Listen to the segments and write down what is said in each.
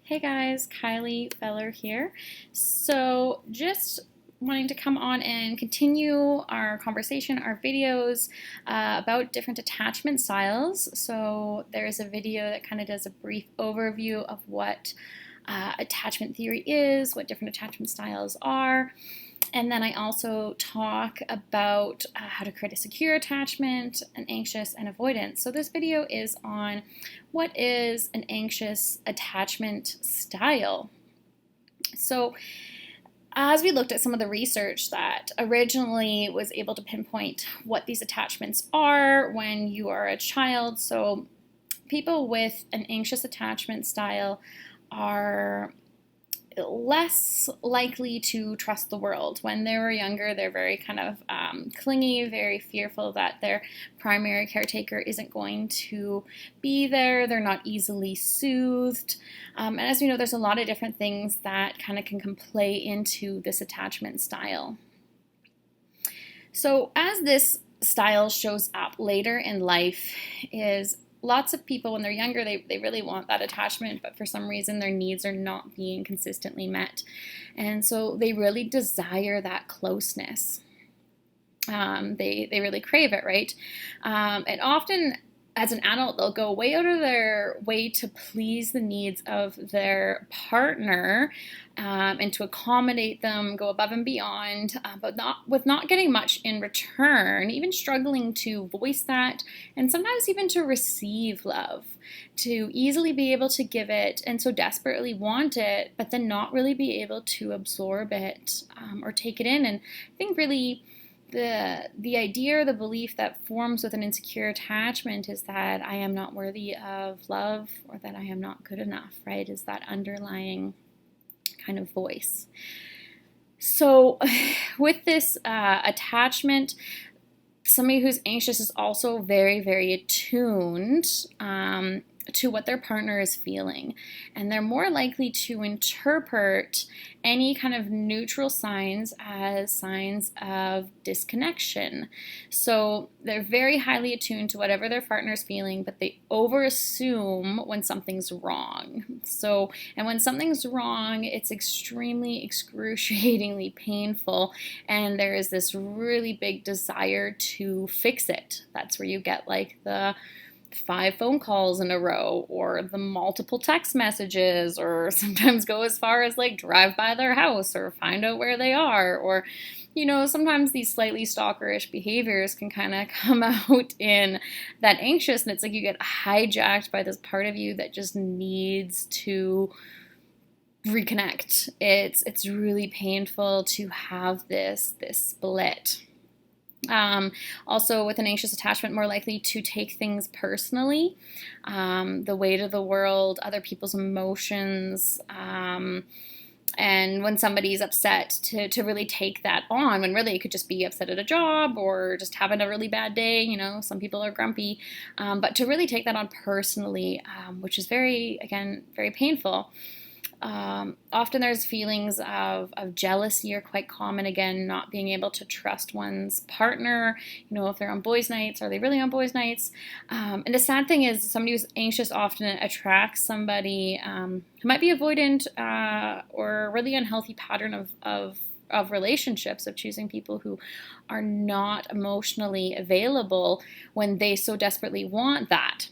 Hey guys, Kylie Feller here. So just wanting to come on and continue our conversation, our videos about different attachment styles. So there's a video that kind of does a brief overview of what attachment theory is, what different attachment styles are. And then I also talk about how to create a secure attachment, an anxious, and avoidant. So this video is on what is an anxious attachment style. So as we looked at some of the research that originally was able to pinpoint what these attachments are when you are a child, so people with an anxious attachment style are less likely to trust the world. When they were younger, they're very kind of clingy, very fearful that their primary caretaker isn't going to be there. They're not easily soothed. And as we know, there's a lot of different things that kind of can play into this attachment style. So as this style shows up later in life is lots of people, when they're younger, they really want that attachment, but for some reason their needs are not being consistently met. And so they really desire that closeness. They really crave it, right? And often as an adult, they'll go way out of their way to please the needs of their partner and to accommodate them, go above and beyond, but not getting much in return, even struggling to voice that, and sometimes even to receive love, to easily be able to give it and so desperately want it, but then not really be able to absorb it or take it in. And I think really the idea or the belief that forms with an insecure attachment is that I am not worthy of love or that I am not good enough, right? Is that underlying kind of voice. So with this attachment, somebody who's anxious is also very, very attuned to what their partner is feeling, and they're more likely to interpret any kind of neutral signs as signs of disconnection. So they're very highly attuned to whatever their partner's feeling, but they overassume when something's wrong. And when something's wrong, it's extremely excruciatingly painful, and there is this really big desire to fix it. That's where you get like the 5 phone calls in a row, or the multiple text messages, or sometimes go as far as like drive by their house or find out where they are, or sometimes these slightly stalkerish behaviors can kind of come out in that anxious, and it's like you get hijacked by this part of you that just needs to reconnect. It's really painful to have this split. Also, with an anxious attachment, more likely to take things personally, the weight of the world, other people's emotions, and when somebody's upset, to really take that on, when really it could just be upset at a job or just having a really bad day. Some people are grumpy, but to really take that on personally, which is very painful. Often there's feelings of jealousy are quite common. Again, not being able to trust one's partner. If they're on boys' nights, are they really on boys' nights? And the sad thing is, somebody who's anxious often attracts somebody who might be avoidant or a really unhealthy pattern of relationships, of choosing people who are not emotionally available when they so desperately want that.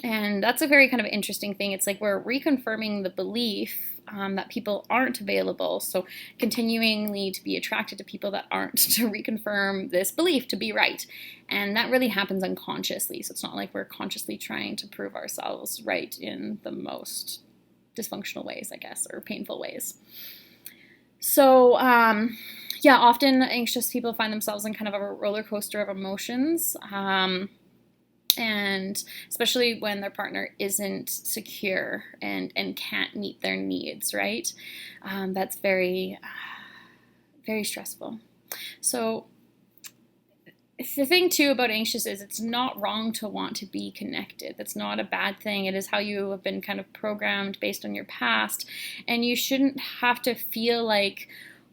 And that's a very kind of interesting thing. It's like we're reconfirming the belief that people aren't available. So continually to be attracted to people that aren't, to reconfirm this belief to be right. And that really happens unconsciously. So it's not like we're consciously trying to prove ourselves right in the most dysfunctional ways, I guess, or painful ways. So, often anxious people find themselves in kind of a roller coaster of emotions. And especially when their partner isn't secure and can't meet their needs, right? That's very, very stressful. So the thing too about anxious is it's not wrong to want to be connected. That's not a bad thing. It is how you have been kind of programmed based on your past. And you shouldn't have to feel like,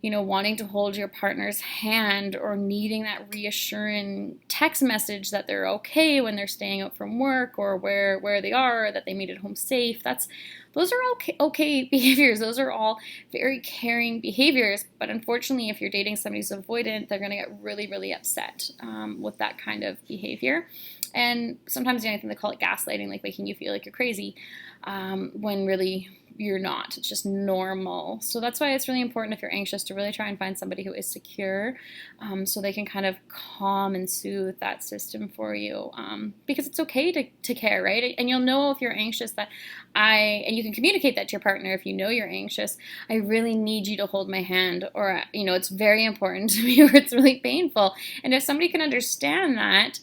wanting to hold your partner's hand or needing that reassuring text message that they're okay when they're staying out from work, or where they are, or that they made it home safe. those are okay behaviors. Those are all very caring behaviors. But unfortunately, if you're dating somebody who's avoidant, they're going to get really, really upset with that kind of behavior. And sometimes, I think they call it gaslighting, like making you feel like you're crazy, when really you're not. It's just normal. So that's why it's really important, if you're anxious, to really try and find somebody who is secure, so they can kind of calm and soothe that system for you, because it's okay to care, right? And you'll know if you're anxious and you can communicate that to your partner if you know you're anxious. I really need you to hold my hand, or it's very important to me, or it's really painful. And if somebody can understand that,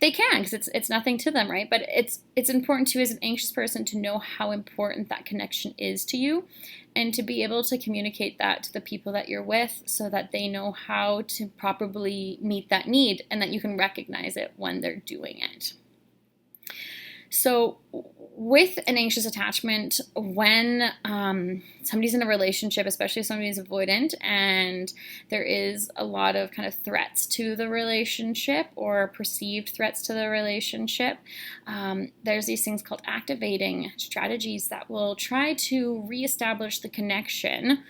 they can, because it's nothing to them, right? But it's important too, as an anxious person, to know how important that connection is to you, and to be able to communicate that to the people that you're with, so that they know how to properly meet that need, and that you can recognize it when they're doing it. So with an anxious attachment, when somebody's in a relationship, especially if somebody's avoidant, and there is a lot of kind of threats to the relationship, or perceived threats to the relationship, there's these things called activating strategies that will try to reestablish the connection.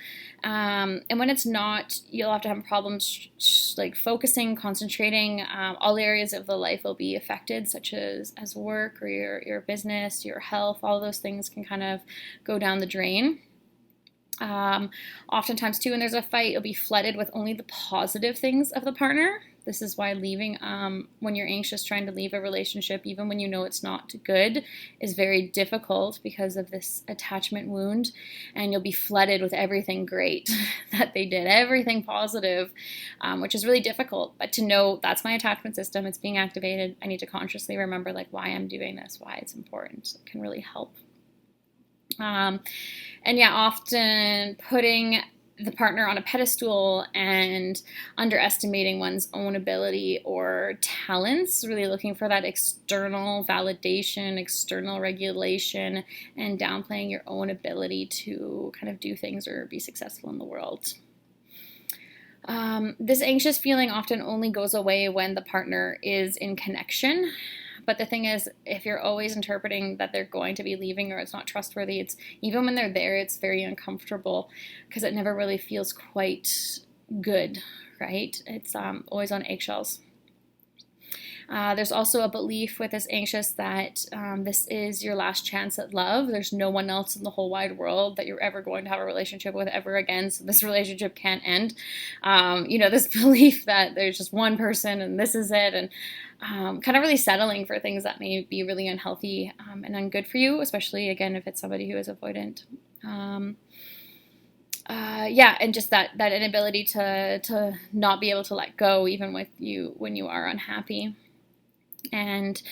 And when it's not, you'll have to have problems like focusing, concentrating. All areas of the life will be affected, such as work, or your business, your health. All those things can kind of go down the drain. Oftentimes too, when there's a fight, you'll be flooded with only the positive things of the partner. This is why leaving, when you're anxious, trying to leave a relationship, even when you know it's not good, is very difficult, because of this attachment wound. And you'll be flooded with everything great that they did, everything positive, which is really difficult. But to know that's my attachment system, it's being activated. I need to consciously remember why I'm doing this, why it's important. It can really help. Often putting the partner on a pedestal and underestimating one's own ability or talents, really looking for that external validation, external regulation, and downplaying your own ability to kind of do things or be successful in the world. This anxious feeling often only goes away when the partner is in connection. But the thing is, if you're always interpreting that they're going to be leaving, or it's not trustworthy, it's even when they're there, it's very uncomfortable, because it never really feels quite good, right? It's always on eggshells. There's also a belief with this anxious that this is your last chance at love. There's no one else in the whole wide world that you're ever going to have a relationship with ever again, so this relationship can't end. This belief that there's just one person and this is it, and kind of really settling for things that may be really unhealthy and ungood for you, especially, again, if it's somebody who is avoidant. And just that inability to not be able to let go, even with you when you are unhappy. And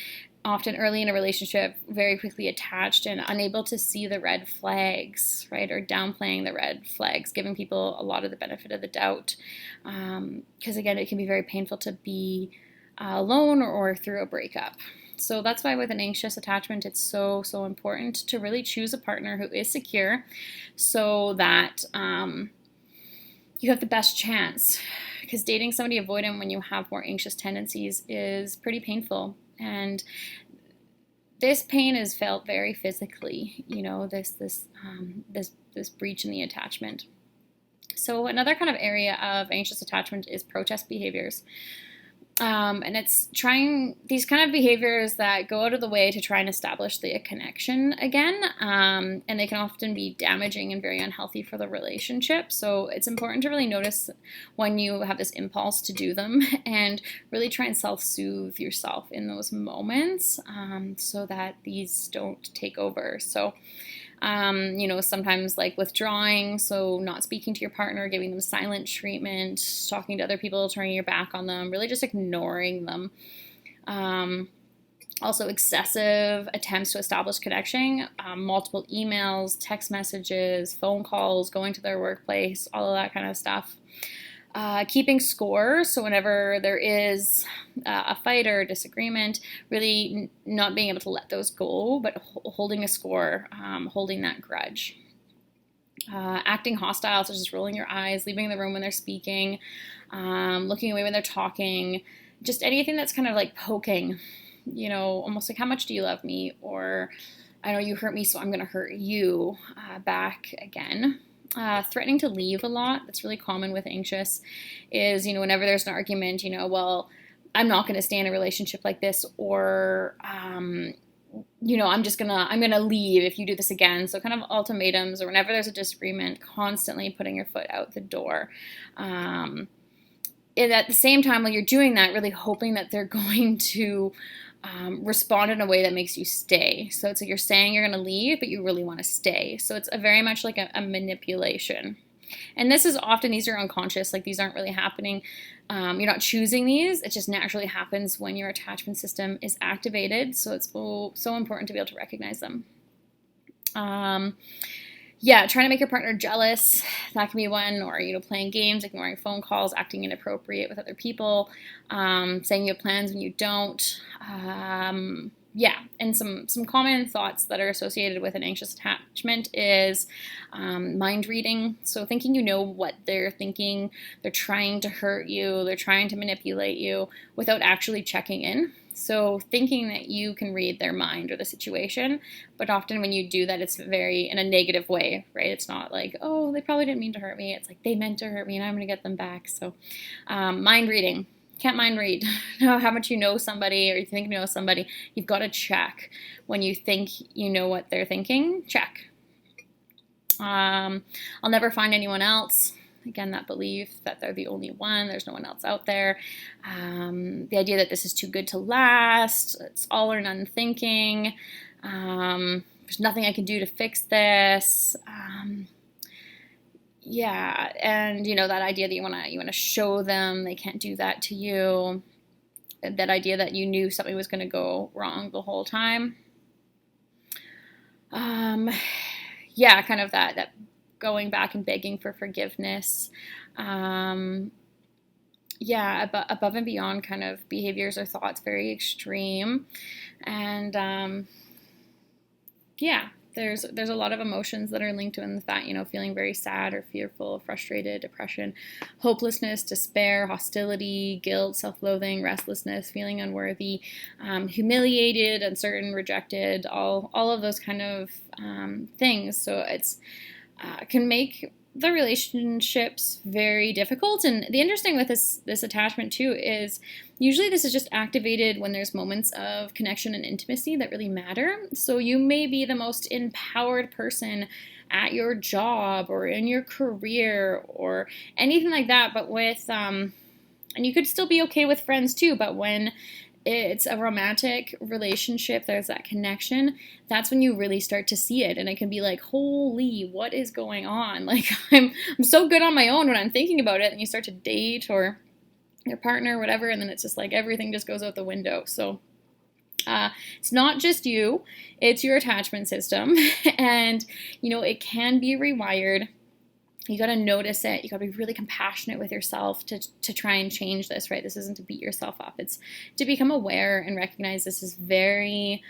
often early in a relationship, very quickly attached and unable to see the red flags, right? Or downplaying the red flags, giving people a lot of the benefit of the doubt. Because again, it can be very painful to be alone or through a breakup. So that's why with an anxious attachment, it's so important to really choose a partner who is secure, so that you have the best chance. Because dating somebody avoidant when you have more anxious tendencies is pretty painful. And this pain is felt very physically, this breach in the attachment. So another kind of area of anxious attachment is protest behaviors. And it's trying these kind of behaviors that go out of the way to try and establish the connection again. And they can often be damaging and very unhealthy for the relationship. So it's important to really notice when you have this impulse to do them, and really try and self-soothe yourself in those moments, so that these don't take over. So sometimes like withdrawing, so not speaking to your partner, giving them silent treatment, talking to other people, turning your back on them, really just ignoring them. Also excessive attempts to establish connection, multiple emails, text messages, phone calls, going to their workplace, all of that kind of stuff. Keeping score, so whenever there is a fight or a disagreement, really not being able to let those go, but holding a score, holding that grudge. Acting hostile, such as rolling your eyes, leaving the room when they're speaking, looking away when they're talking, just anything that's kind of like poking, almost like, how much do you love me? Or I know you hurt me, so I'm going to hurt you back again. Threatening to leave a lot, that's really common with anxious, is, whenever there's an argument, well, I'm not going to stay in a relationship like this, or, I'm going to leave if you do this again. So kind of ultimatums, or whenever there's a disagreement, constantly putting your foot out the door. And at the same time, while you're doing that, really hoping that they're going to respond in a way that makes you stay. So it's like you're saying you're going to leave, but you really want to stay. So it's very much like a manipulation. And this is often, these are unconscious, like these aren't really happening. You're not choosing these. It just naturally happens when your attachment system is activated. So it's so important to be able to recognize them. Trying to make your partner jealous, that can be one, or, playing games, ignoring phone calls, acting inappropriate with other people, saying you have plans when you don't. And some common thoughts that are associated with an anxious attachment is mind reading. So thinking you know what they're thinking, they're trying to hurt you, they're trying to manipulate you without actually checking in. So thinking that you can read their mind or the situation, but often when you do that, it's very in a negative way, right? It's not like, oh, they probably didn't mean to hurt me. It's like they meant to hurt me and I'm going to get them back. So mind reading. Can't mind read. How much you know somebody or you think you know somebody, you've got to check. When you think you know what they're thinking, check. I'll never find anyone else. Again, that belief that they're the only one, there's no one else out there. The idea that this is too good to last, it's all or none thinking. There's nothing I can do to fix this. And that idea that you want to show them they can't do that to you. That idea that you knew something was going to go wrong the whole time. Kind of that going back and begging for forgiveness. Above and beyond kind of behaviors or thoughts, very extreme. And there's a lot of emotions that are linked in with that, feeling very sad or fearful, frustrated, depression, hopelessness, despair, hostility, guilt, self-loathing, restlessness, feeling unworthy, humiliated, uncertain, rejected, all of those kind of things. So it's can make the relationships very difficult. And the interesting with this attachment too is usually this is just activated when there's moments of connection and intimacy that really matter. So you may be the most empowered person at your job or in your career or anything like that, but with and you could still be okay with friends too, but when it's a romantic relationship, there's that connection, that's when you really start to see it. And it can be like, holy, what is going on? Like, I'm so good on my own when I'm thinking about it. And you start to date or your partner or whatever, and then it's just like everything just goes out the window. So it's not just you, it's your attachment system. And, it can be rewired. You got to notice it. You got to be really compassionate with yourself to try and change this, right? This isn't to beat yourself up. It's to become aware and recognize this is very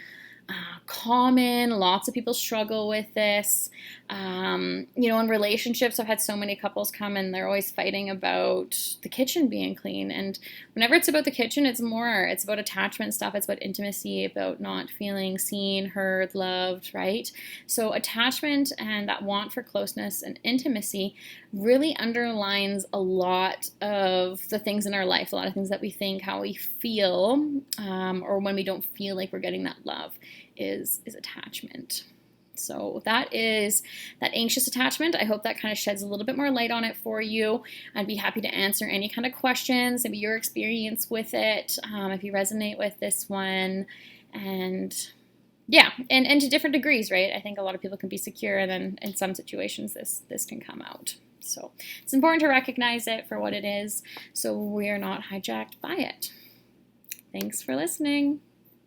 common. Lots of people struggle with this. In relationships, I've had so many couples come and they're always fighting about the kitchen being clean. And whenever it's about the kitchen, it's about attachment stuff. It's about intimacy, about not feeling seen, heard, loved, right? So attachment and that want for closeness and intimacy really underlines a lot of the things in our life, a lot of things that we think, how we feel, or when we don't feel like we're getting that love is attachment. So that is that anxious attachment. I hope that kind of sheds a little bit more light on it for you. I'd be happy to answer any kind of questions, maybe your experience with it, if you resonate with this one. And and to different degrees, right? I think a lot of people can be secure, and then in some situations this can come out. So it's important to recognize it for what it is so we're not hijacked by it. Thanks for listening.